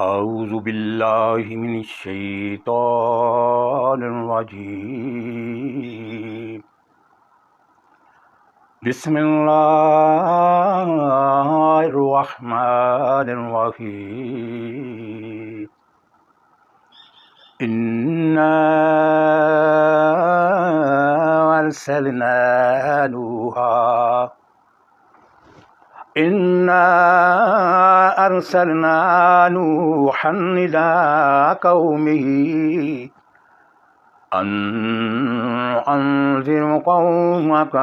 أعوذ بالله من الشيطان الرجيم. بسم الله الرحمن الرحيم. إنا أرسلنا نوحا إلى قومه أن أنذر قومك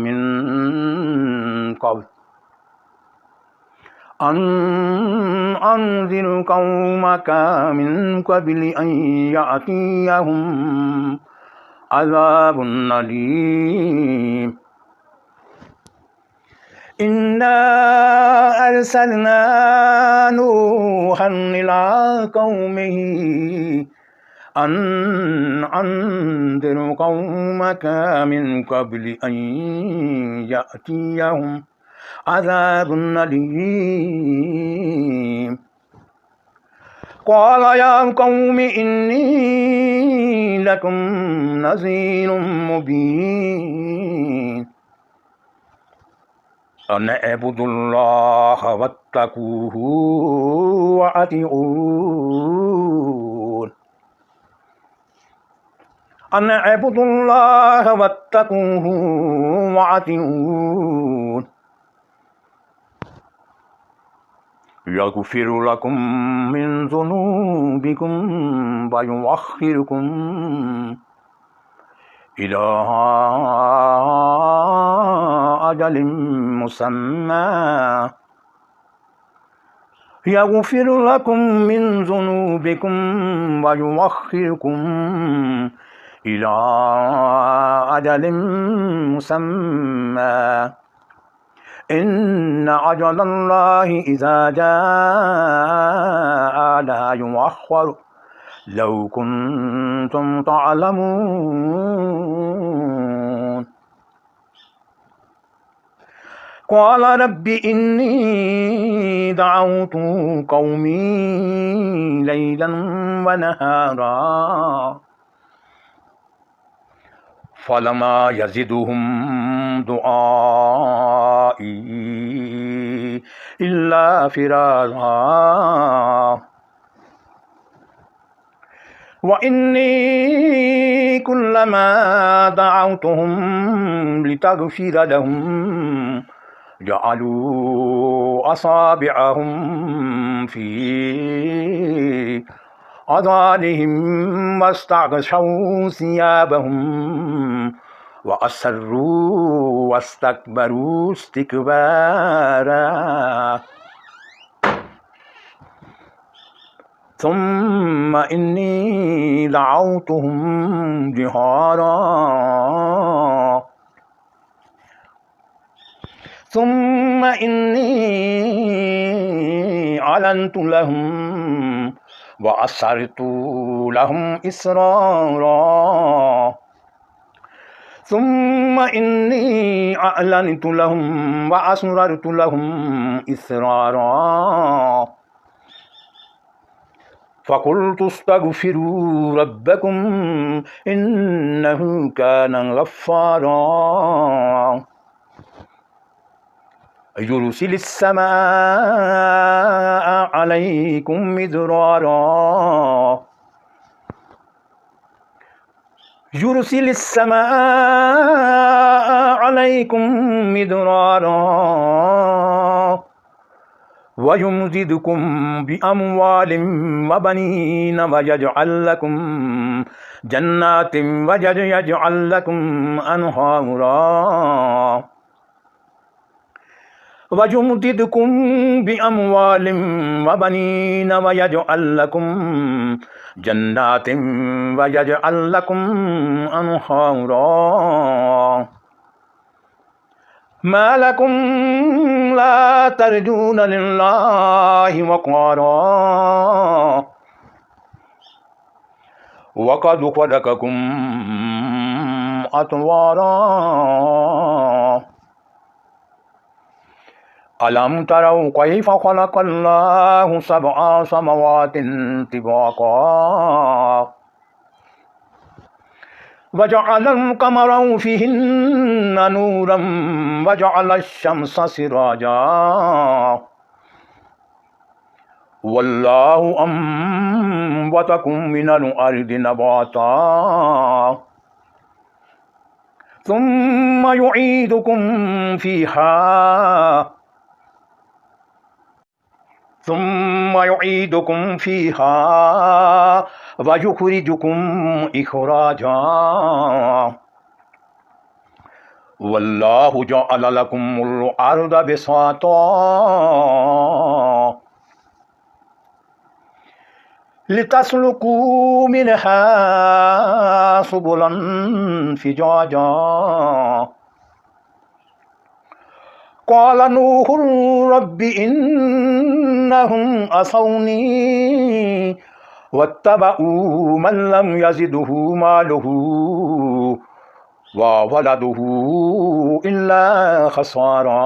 من قبل أن يأتيهم عذاب أليم. إنا أرسلنا نوحا إلى قومه أن أنذر قومك من قبل أن يأتيهم عذاب أليم. قال يا قوم إني لكم نذير مبين أن اعبدوا الله واتقوه وأطيعون يغفر لكم من ذنوبكم ويؤخركم إلى أجل مسمى إن أجل الله إذا جاء لا يؤخر لو كنتم تعلمون. قال رب إني دعوت قومي ليلا ونهارا فلما يزدهم دعائي إلا فرارا. وإني كلما دعوتهم لتغفر لهم جعلوا أصابعهم في أذانهم واستغشوا ثيابهم وأصروا واستكبروا استكبارا. ثم إني دعوتهم جهارا ثم إني أعلنت لهم وأسررت لهم إسرارا. ثم إني أعلنت لهم وأسررت لهم إسرارا. فقلت استغفروا ربكم إنه كان غفارا يرسل السماء عليكم مدرارا ويمددكم بأموال وبنين ويجعل لكم جنات ويجعل لكم أنهارا ويمددكم بأموال وبنين ويجعل لكم جنات ويجعل لكم أنهارا. ما لكم لا ترجون لله وقارا وقد خلقكم أطوارا ألم تروا كيف خلق الله سبع سماوات طباقا وجعل القمر فيهن نورا وجعل الشمس سراجا والله أنبتكم من الأرض نباتا ثم يعيدكم فيها ويخرجكم إخراجا والله جعل لكم الأرض بساطا لتسلكوا منها سبلا فجاجا قال نوح رب إنهم عصوني واتبعوا من لم يزده ماله وولده إلا خسارا